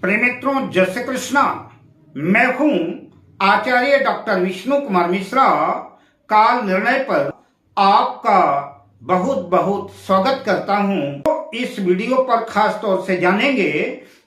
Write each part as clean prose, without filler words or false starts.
प्रेमित्रों, जय श्री कृष्णा। मैं हूं आचार्य डॉक्टर विष्णु कुमार मिश्रा। काल निर्णय पर आपका बहुत बहुत स्वागत करता हूं। तो इस वीडियो पर खास तौर से जानेंगे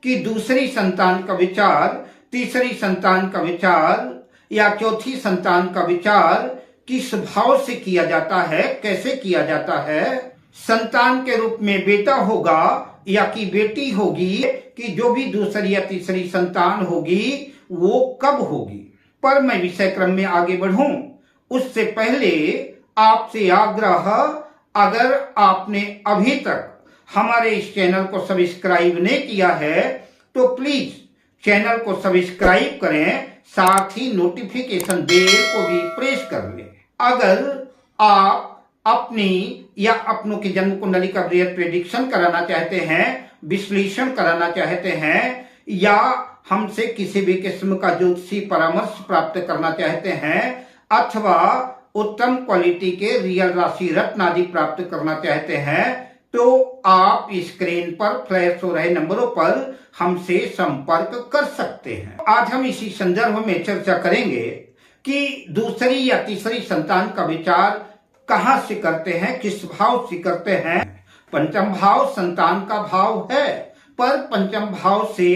कि दूसरी संतान का विचार, तीसरी संतान का विचार या चौथी संतान का विचार किस भाव से किया जाता है, कैसे किया जाता है। संतान के रूप में बेटा होगा या कि बेटी होगी, कि जो भी दूसरी या तीसरी संतान होगी वो कब होगी। पर मैं विषय क्रम में आगे बढ़ूं उससे पहले आपसे आग्रह, अगर आपने अभी तक हमारे इस चैनल को सब्सक्राइब नहीं किया है तो प्लीज चैनल को सब्सक्राइब करें, साथ ही नोटिफिकेशन बेल को भी प्रेस कर लें। अगर आप अपनी या अपनों की जन्म कुंडली का बृहद प्रेडिक्शन कराना चाहते हैं, विश्लेषण कराना चाहते हैं, या हमसे किसी भी किस्म का ज्योतिषी परामर्श प्राप्त करना चाहते हैं, अथवा उत्तम क्वालिटी के रियल राशि रत्न आदि प्राप्त करना चाहते हैं, तो आप स्क्रीन पर फ्लैश हो रहे नंबरों पर हमसे संपर्क कर सकते हैं। आज हम इसी संदर्भ में चर्चा करेंगे कि दूसरी या तीसरी संतान का विचार कहां से करते हैं, किस भाव से करते हैं। पंचम भाव संतान का भाव है, पर पंचम भाव से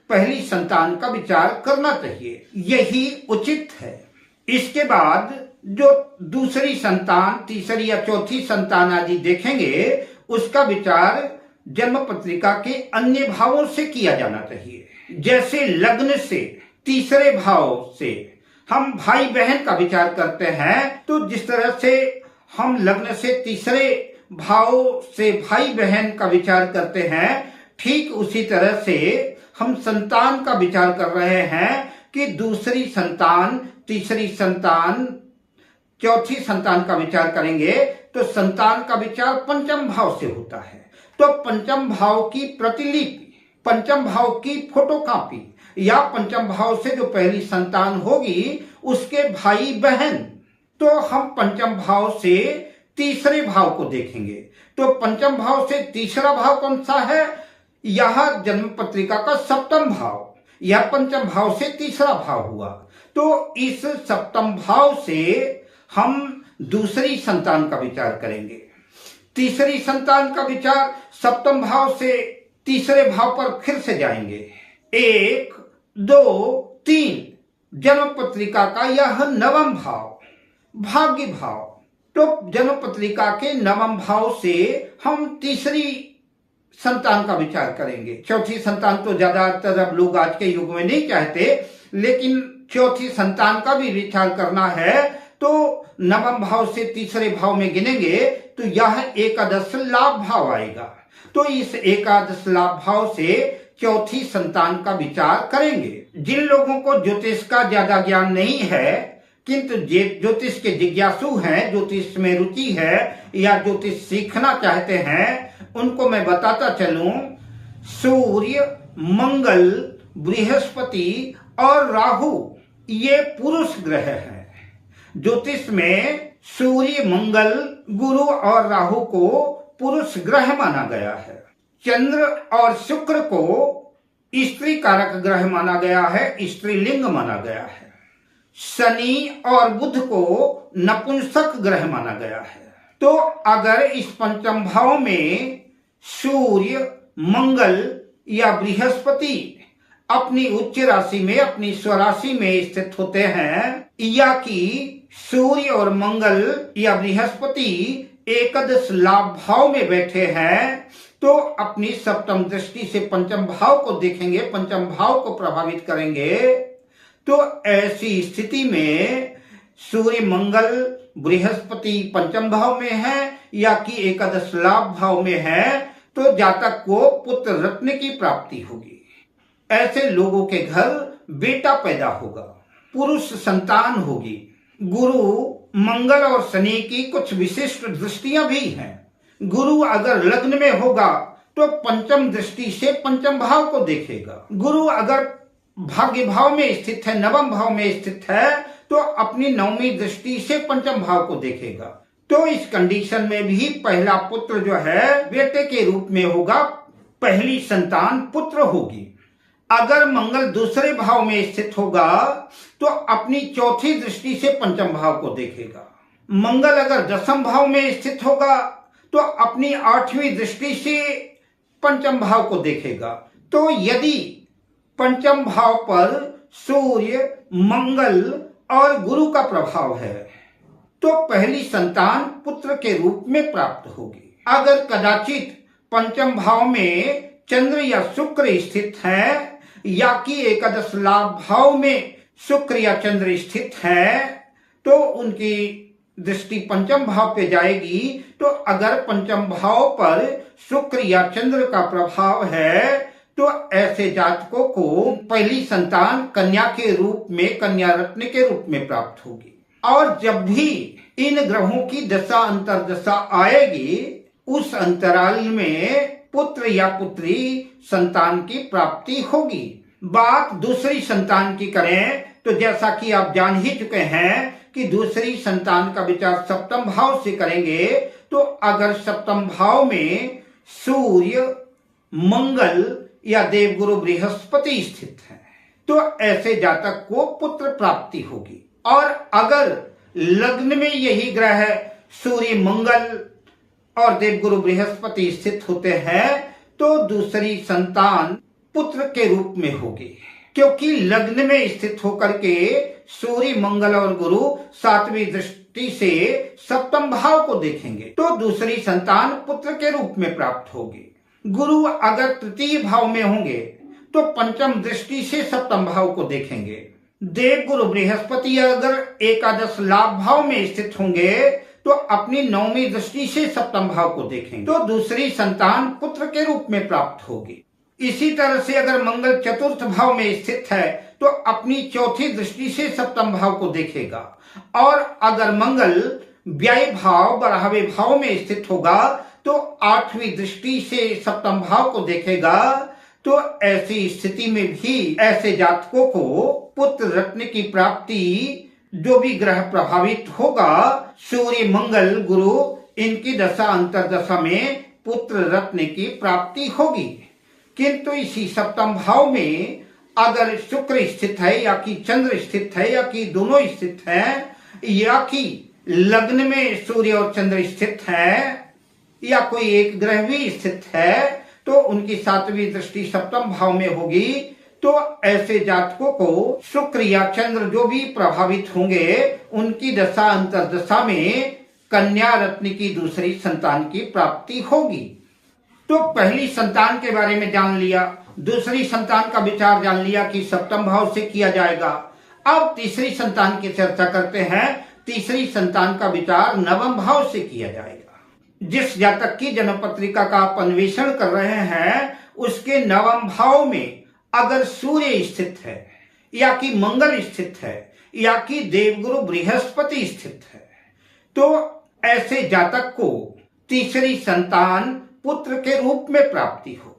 पहली संतान का विचार करना चाहिए, यही उचित है। इसके बाद जो दूसरी संतान, तीसरी या चौथी संतान आदि देखेंगे, उसका विचार जन्म पत्रिका के अन्य भावों से किया जाना चाहिए। जैसे लग्न से तीसरे भाव से हम भाई बहन का विचार करते हैं, तो जिस तरह से हम लग्न से तीसरे भाव से भाई बहन का विचार करते हैं, ठीक उसी तरह से हम संतान का विचार कर रहे हैं कि दूसरी संतान, तीसरी संतान, चौथी संतान का विचार करेंगे तो संतान का विचार पंचम भाव से होता है। तो पंचम भाव की प्रतिलिपि, पंचम भाव की फोटोकॉपी या पंचम भाव से जो पहली संतान होगी उसके भाई बहन, तो हम पंचम भाव से तीसरे भाव को देखेंगे। तो पंचम भाव से तीसरा भाव कौन सा है? यह जन्म पत्रिका का सप्तम भाव, यह पंचम भाव से तीसरा भाव हुआ। तो इस सप्तम भाव से हम दूसरी संतान का विचार करेंगे। तीसरी संतान का विचार सप्तम भाव से तीसरे भाव पर फिर से जाएंगे। 1, 2, 3 जन्म पत्रिका का यह नवम भाव, भाग्य भाव। तो जन्म पत्रिका के नवम भाव से हम तीसरी संतान का विचार करेंगे। चौथी संतान तो ज्यादातर अब लोग आज के युग में नहीं चाहते, लेकिन चौथी संतान का भी विचार करना है तो नवम भाव से तीसरे भाव में गिनेंगे तो यह एकादश लाभ भाव आएगा। तो इस एकादश लाभ भाव से चौथी संतान का विचार करेंगे। जिन लोगों को ज्योतिष का ज्यादा ज्ञान नहीं है किंतु ज्योतिष के जिज्ञासु हैं, ज्योतिष में रुचि है या ज्योतिष सीखना चाहते हैं, उनको मैं बताता चलूं, सूर्य, मंगल, बृहस्पति और राहु ये पुरुष ग्रह हैं। ज्योतिष में सूर्य, मंगल, गुरु और राहु को पुरुष ग्रह माना गया है। चंद्र और शुक्र को स्त्री कारक ग्रह माना गया है, स्त्रीलिंग माना गया है। शनि और बुध को नपुंसक ग्रह माना गया है। तो अगर इस पंचम भाव में सूर्य, मंगल या बृहस्पति अपनी उच्च राशि में, अपनी स्वराशि में स्थित होते हैं, या कि सूर्य और मंगल या बृहस्पति एकादश लाभ भाव में बैठे हैं, तो अपनी सप्तम दृष्टि से पंचम भाव को देखेंगे, पंचम भाव को प्रभावित करेंगे। तो ऐसी स्थिति में सूर्य, मंगल, बृहस्पति पंचम भाव में है या कि एकादश लाभ भाव में है, तो जातक को पुत्र रत्न की प्राप्ति होगी। ऐसे लोगों के घर बेटा पैदा होगा, पुरुष संतान होगी। गुरु, मंगल और शनि की कुछ विशिष्ट दृष्टियां भी हैं। गुरु अगर लग्न में होगा तो पंचम दृष्टि से पंचम भाव को देखेगा। गुरु अगर भाग्य भाव में स्थित है, नवम भाव में स्थित है, तो अपनी नवमी दृष्टि से पंचम भाव को देखेगा। तो इस कंडीशन में भी पहला पुत्र जो है बेटे के रूप में होगा, पहली संतान पुत्र होगी। अगर मंगल दूसरे भाव में स्थित होगा तो अपनी चौथी दृष्टि से पंचम भाव को देखेगा। मंगल अगर दसम भाव में स्थित होगा तो अपनी आठवीं दृष्टि से पंचम भाव को देखेगा। तो यदि पंचम भाव पर सूर्य, मंगल और गुरु का प्रभाव है तो पहली संतान पुत्र के रूप में प्राप्त होगी। अगर कदाचित पंचम भाव में चंद्र या शुक्र स्थित है या कि एकादश लाभ भाव में शुक्र या चंद्र स्थित है तो उनकी दृष्टि पंचम भाव पे जाएगी। तो अगर पंचम भाव पर शुक्र या चंद्र का प्रभाव है तो ऐसे जातकों को पहली संतान कन्या के रूप में, कन्या रत्न के रूप में प्राप्त होगी। और जब भी इन ग्रहों की दशा अंतर्दशा आएगी उस अंतराल में पुत्र या पुत्री संतान की प्राप्ति होगी। बात दूसरी संतान की करें तो जैसा कि आप जान ही चुके हैं कि दूसरी संतान का विचार सप्तम भाव से करेंगे। तो अगर सप्तम भाव में सूर्य, मंगल या देवगुरु बृहस्पति स्थित है तो ऐसे जातक को पुत्र प्राप्ति होगी। और अगर लग्न में यही ग्रह सूर्य, मंगल और देवगुरु बृहस्पति स्थित होते हैं तो दूसरी संतान पुत्र के रूप में होगी, क्योंकि लग्न में स्थित होकर के सूर्य, मंगल और गुरु सातवीं दृष्टि से सप्तम भाव को देखेंगे तो दूसरी संतान पुत्र के रूप में प्राप्त होगी। गुरु अगर तृतीय भाव में होंगे तो पंचम दृष्टि से सप्तम भाव को देखेंगे। देवगुरु बृहस्पति अगर एकादश लाभ भाव में स्थित होंगे तो अपनी नौवीं दृष्टि से सप्तम भाव को देखेंगे तो दूसरी संतान पुत्र के रूप में प्राप्त होगी। इसी तरह से अगर मंगल चतुर्थ भाव में स्थित है तो अपनी चौथी दृष्टि से सप्तम भाव को देखेगा। और अगर मंगल व्यय भाव, बढ़ावे भाव में स्थित होगा तो आठवीं दृष्टि से सप्तम भाव को देखेगा। तो ऐसी स्थिति में भी ऐसे जातकों को पुत्र रत्न की प्राप्ति, जो भी ग्रह प्रभावित होगा, सूर्य, मंगल, गुरु, इनकी दशा अंतर्दशा में पुत्र रत्न की प्राप्ति होगी। किंतु इसी सप्तम भाव में अगर शुक्र स्थित है या कि चंद्र स्थित है या कि दोनों स्थित है या कि लग्न में सूर्य और चंद्र स्थित है या कोई एक ग्रह भी स्थित है तो उनकी सातवीं दृष्टि सप्तम भाव में होगी। तो ऐसे जातकों को शुक्र या चंद्र जो भी प्रभावित होंगे उनकी दशा अंतर्दशा में कन्या रत्न की दूसरी संतान की प्राप्ति होगी। तो पहली संतान के बारे में जान लिया, दूसरी संतान का विचार जान लिया कि सप्तम भाव से किया जाएगा। अब तीसरी संतान की चर्चा करते हैं। तीसरी संतान का विचार नवम भाव से किया जाएगा। जिस जातक की जन्म पत्रिका का आप अन्वेषण कर रहे हैं उसके नवम भाव में अगर सूर्य स्थित है या कि मंगल स्थित है या कि देवगुरु बृहस्पति स्थित है तो ऐसे जातक को तीसरी संतान पुत्र के रूप में प्राप्ति होगी।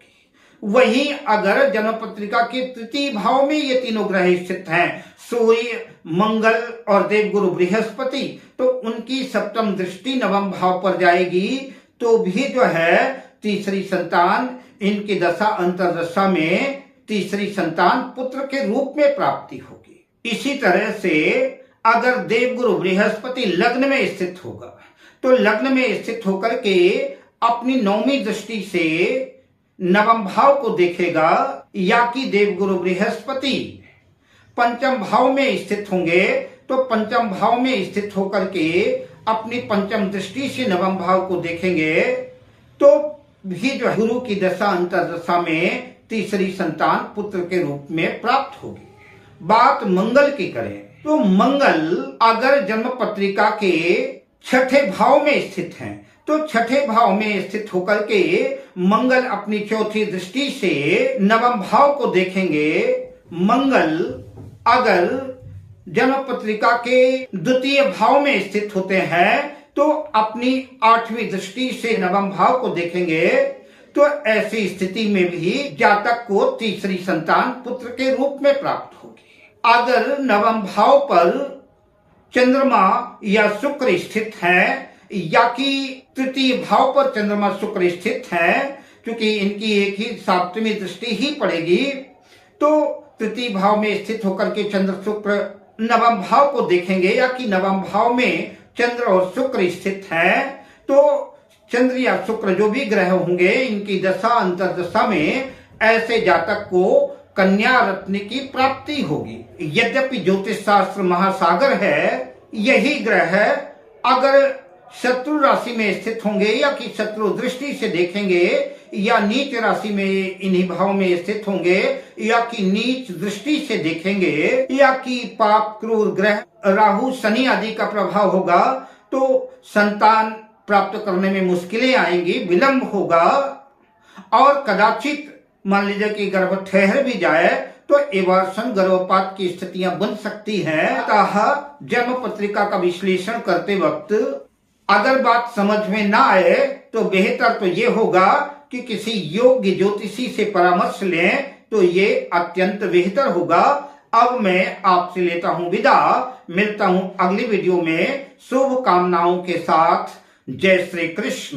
वहीं अगर जन्म पत्रिका के तृतीय भाव में ये तीनों ग्रह स्थित हैं, सूर्य, मंगल और देवगुरु बृहस्पति, तो उनकी सप्तम दृष्टि नवम भाव पर जाएगी तो भी जो है तीसरी संतान, इनकी दशा अंतर्दशा में तीसरी संतान पुत्र के रूप में प्राप्ति होगी। इसी तरह से अगर देवगुरु बृहस्पति लग्न में स्थित होगा तो लग्न में स्थित होकर के अपनी नौवीं दृष्टि से नवम भाव को देखेगा या कि देवगुरु बृहस्पति पंचम भाव में स्थित होंगे तो पंचम भाव में स्थित होकर के अपनी पंचम दृष्टि से नवम भाव को देखेंगे तो भी जो गुरु की दशा अंतर्दशा में तीसरी संतान पुत्र के रूप में प्राप्त होगी। बात मंगल की करें तो मंगल अगर जन्म पत्रिका के छठे भाव में स्थित हैं तो छठे भाव में स्थित होकर के मंगल अपनी चौथी दृष्टि से नवम भाव को देखेंगे। मंगल अगर जन्म पत्रिका के द्वितीय भाव में स्थित होते हैं तो अपनी आठवीं दृष्टि से नवम भाव को देखेंगे। तो ऐसी स्थिति में भी जातक को तीसरी संतान पुत्र के रूप में प्राप्त होगी। अगर नवम भाव पर चंद्रमा या शुक्र स्थित है या कि तृतीय भाव पर चंद्रमा शुक्र स्थित है, क्योंकि इनकी एक ही सातवीं दृष्टि ही पड़ेगी, तो तृतीय भाव में स्थित होकर के चंद्र शुक्र नवम भाव को देखेंगे या कि नवम भाव में चंद्र और शुक्र स्थित हैं, तो चंद्र या शुक्र जो भी ग्रह होंगे इनकी दशा अंतर्दशा में ऐसे जातक को कन्या रत्न की प्राप्ति होगी। यद्यपि ज्योतिष शास्त्र महासागर है, यही ग्रह अगर शत्रु राशि में स्थित होंगे या कि शत्रु दृष्टि से देखेंगे या नीच राशि में इन्हीं भाव में स्थित होंगे या कि नीच दृष्टि से देखेंगे या कि पाप क्रूर ग्रह राहु शनि आदि का प्रभाव होगा तो संतान प्राप्त करने में मुश्किलें आएंगी, विलंब होगा और कदाचित मान लीजिए कि गर्भ ठहर भी जाए तो एवर्सन गर्भपात की स्थितियां बन सकती हैं। अतः जन्म पत्रिका का विश्लेषण करते वक्त अगर बात समझ में ना आए तो बेहतर तो ये होगा कि किसी योग्य ज्योतिषी से परामर्श लें, तो ये अत्यंत बेहतर होगा। अब मैं आपसे लेता हूं विदा, मिलता हूं अगली वीडियो में शुभ कामनाओं के साथ। जय श्री कृष्ण।